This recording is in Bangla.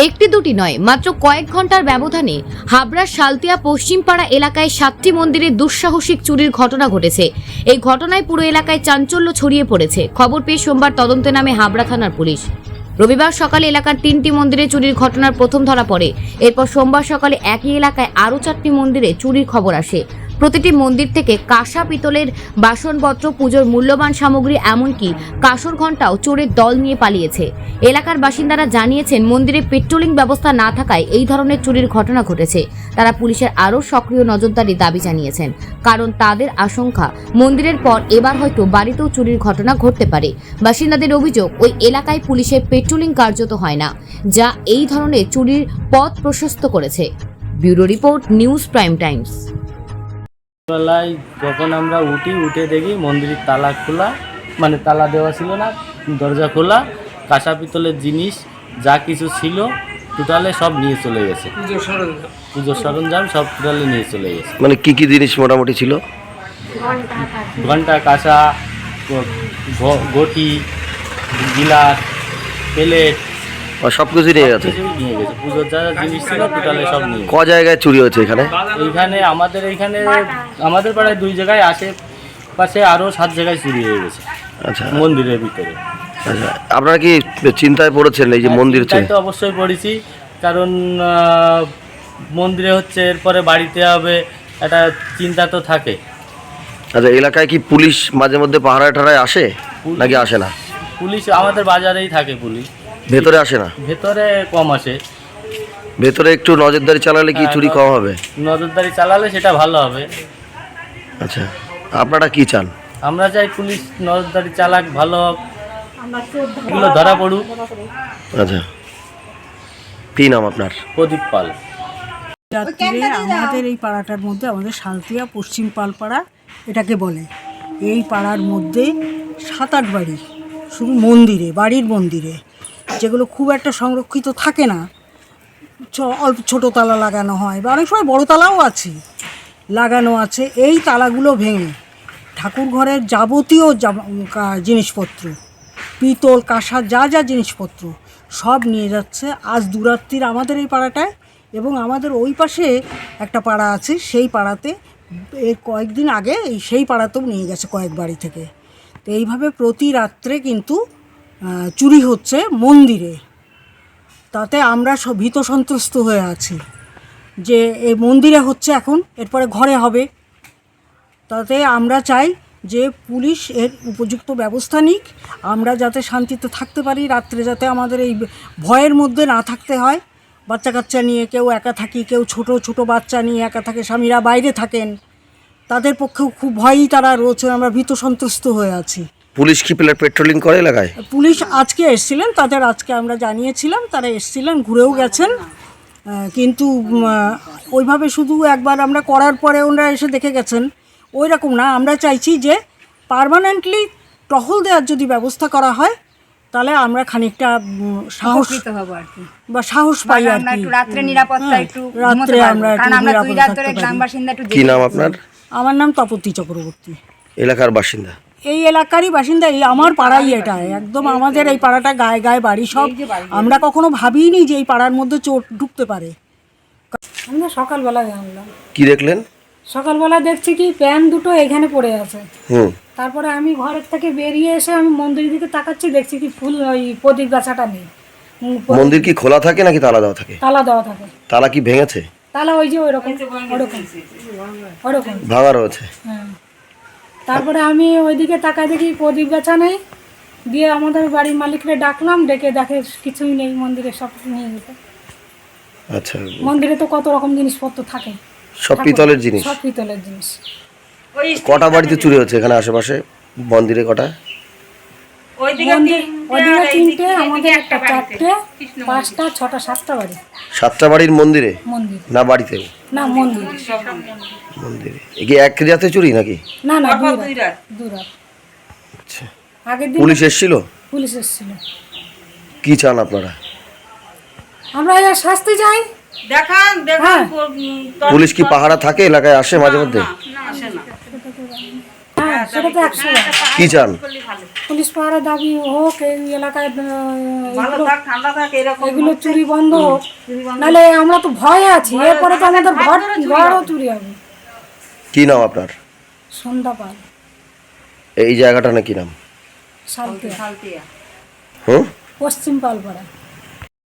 একটি দুটি নয়, মাত্র কয়েক ঘন্টার ব্যবধানে হাবড়ার সালতিয়া পশ্চিমপাড়া এলাকায় 7টি মন্দিরে দুঃসাহসিক চুরির ঘটনা ঘটেছে। এই ঘটনায় পুরো এলাকায় চাঞ্চল্য ছড়িয়ে পড়েছে। খবর পেয়ে সোমবার তদন্তে নামে হাবড়া থানার পুলিশ। রবিবার সকালে এলাকার 3টি মন্দিরে চুরির ঘটনার প্রথম ধরা পড়ে। এরপর সোমবার সকালে একই এলাকায় আরও 4টি মন্দিরে চুরির খবর আসে। প্রতিটি মন্দির থেকে কাঁসা পিতলের বাসনপত্র, পুজোর মূল্যবান সামগ্রী, এমনকি কাঁসর ঘণ্টাও চোরের দল নিয়ে পালিয়েছে। এলাকার বাসিন্দারা জানিয়েছেন, মন্দিরে পেট্রোলিং ব্যবস্থা না থাকায় এই ধরনের চুরির ঘটনা ঘটেছে। তারা পুলিশের আরও সক্রিয় নজরদারির দাবি জানিয়েছেন, কারণ তাদের আশঙ্কা মন্দিরের পর এবার হয়তো বাড়িতেও চুরির ঘটনা ঘটতে পারে। বাসিন্দাদের অভিযোগ, ওই এলাকায় পুলিশের পেট্রোলিং কার্যত হয় না, যা এই ধরনের চুরির পথ প্রশস্ত করেছে। Bureau report, news prime Times. বেলায় যখন আমরা উঠে দেখি মন্দিরের তালা খোলা, মানে তালা দেওয়া ছিল না, দরজা খোলা, কাঁসা পিতলের জিনিস যা কিছু ছিল টোটালে সব নিয়ে চলে গেছে। পুজোর সরঞ্জাম সব টোটালে নিয়ে চলে গেছে। মানে কি কি জিনিস মোটামুটি ছিল? ঘন্টা, কাঁসা, ঘটি, গিলাস, প্লেট, সব কিছু নিয়ে গেছে। নিয়ে গেছে। পুজোর যা জিনিস ছিল টোটালে সব নিয়ে ক জায়গায় চুরি হয়েছে এখানে? আমাদের পাড়ায় 2 জায়গায়, আশেপাশে আরও 7 জায়গায় চুরি হয়ে গেছে। আচ্ছা, মন্দিরের ভিতরে। আচ্ছা, আপনারা কি চিন্তায় পড়েছেন এই যে মন্দির চিন্তায় তো অবশ্যই পড়েছি, কারণ মন্দিরে হচ্ছে, এরপরে বাড়িতে হবে, একটা চিন্তা তো থাকে। আচ্ছা, এলাকায় কি পুলিশ মাঝে মধ্যে পাহারায় টাহারায় আসে নাকি আসে না? পুলিশ আমাদের বাজারেই থাকে, পুলিশ ভেতরে আসে না? ভেতরে কম আসে। ভেতরে একটু নজরদারি চালালে কি চুরি কম হবে? নজরদারি চালালে সেটা ভালো হবে। আচ্ছা, আপনারা কি চান? আমরা চাই পুলিশ নজরদারি চালাক, ভালো হোক, এগুলো ধরা পড়ুক। আচ্ছা, কি নাম আপনার? প্রদীপ পাল। রাত্রে আমাদের এই পাড়াটার মধ্যে, আমাদের সালতিয়া পশ্চিম পালপাড়া এটাকে বলে, এই পাড়ার মধ্যে 7-8 বাড়ি, শুধু মন্দিরে, বাড়ির মন্দিরে, যেগুলো খুব একটা সংরক্ষিত থাকে না, অল্প ছোটো তালা লাগানো হয়, বা অনেক সময় বড়ো তালাও আছে, লাগানো আছে। এই তালাগুলো ভেঙে ঠাকুর ঘরের যাবতীয় জিনিসপত্র, পিতল, কাঁসা, যা যা জিনিসপত্র সব নিয়ে যাচ্ছে। আজ দুরাত্রির আমাদের এই পাড়াটায়, এবং আমাদের ওই পাশে একটা পাড়া আছে, সেই পাড়াতে এর কয়েকদিন আগে সেই পাড়াতেও নিয়ে গেছে কয়েক বাড়ি থেকে। তো এইভাবে প্রতি রাত্রে কিন্তু চুরি হচ্ছে মন্দিরে। তাতে আমরা সব ভীত সন্ত্রস্ত হয়ে আছি যে এই মন্দিরে হচ্ছে, এখন এরপরে ঘরে হবে। তাতে আমরা চাই যে পুলিশ এর উপযুক্ত ব্যবস্থা নিক, আমরা যাতে শান্তিতে থাকতে পারি, রাত্রে যাতে আমাদের এই ভয়ের মধ্যে না থাকতে হয়। বাচ্চা কাচ্চা নিয়ে কেউ একা থাকি, কেউ ছোট ছোট বাচ্চা নিয়ে একা থাকে, স্বামীরা বাইরে থাকেন, তাদের পক্ষেও খুব ভয়ই তারা রয়েছে। আমরা ভীত সন্ত্রস্ত হয়ে আছি। পুলিশ কি পেট্রোলিং করে এলাকায়? পুলিশ আজকে এসেছিলেন, তাদের আজকে আমরা জানিয়েছিলাম, তারা এসেছিলেন, ঘুরেও গেছেন, কিন্তু ওইভাবে শুধু একবার আমরা করার পরে ওনারা এসে দেখে গেছেন, ওই রকম না। আমরা চাইছি যে পার্মানেন্টলি টহল দেওয়ার যদি ব্যবস্থা করা হয়, তাহলে আমরা খানিকটা সাহস হব আর কি, বা সাহস পাই আর কি, রাত্রে নিরাপত্তা, একটু রাত্রে আমরা কি নাম আপনার? আমার নাম তপতী চক্রবর্তী। এলাকার বাসিন্দা? এই এলাকারই বাসিন্দা, এই আমার পাড়াই, এটা একদম আমাদের এই পাড়াটা, গায়ে গায়ে বাড়ি সব। আমরা কখনো ভাবিনি যে এই পাড়ার মধ্যে চোর ঢুকতে পারে। আমরা সকালবেলা জানলাম। কি দেখলেন? সকালবেলা দেখছি কি প্যান দুটো এখানে পড়ে আছে। তারপরে আমি ঘরের থেকে বেরিয়ে এসে আমি মন্দিরের দিকে তাকাচ্ছি, দেখছি কি ফুল ওই প্রদীপ গাছাটা নেই। মন্দির কি খোলা থাকে নাকি তালা দেওয়া থাকে? তালা দেওয়া থাকে। তালা কি ভেঙেছে? তালা ওই যে ওরকম ভাঙা রয়েছে। হ্যাঁ। তারপরে আমি ওইদিকে তাকায় দেখি প্রদীপ গাছা নেই, দিয়ে আমাদের বাড়ির মালিককে ডাকলাম, ডেকে দেখে কিছুই নেই, মন্দিরে সব নিয়ে গেছে। আচ্ছা, মন্দিরে তো কত রকম জিনিসপত্র থাকে, সব পিতলের জিনিস। সব পিতলের জিনিস। কটা বাড়িতে চুরি হচ্ছে এখানে আশেপাশে মন্দিরে? কটা? ওইদিকে 3টে, আমাদের একটা 4টে, 5টা, 6টা, 7টা বাড়ি। 7টা বাড়ির মন্দিরে? মন্দির না বাড়িতে? না, মন্দির। মন্দিরে। কি এক রাতে চুরি নাকি? না না, 2 রাত। আচ্ছা, আগের দিন পুলিশ এসেছিল? পুলিশ এসেছিল। কি চান আপনারা? আমরা এর শাস্তি চাই। দেখান। পুলিশ কি পাহারা থাকে এলাকায়, আসে মাঝে মধ্যে? হ্যাঁ সেটা তো 100 বার। কি চান? পুলিশ পাহারা দাবি হোক, এই এলাকায় এগুলো চুরি বন্ধ হোক, নাহলে আমরা তো ভয়ে আছি, এরপরে তো আমাদের ঘরও চুরি হবে। কি নাম আপনার? সন্ধ্যা পাল, এই জায়গাটা নাকি নাম? সালতিয়া, হুম? পশ্চিম পালপাড়া।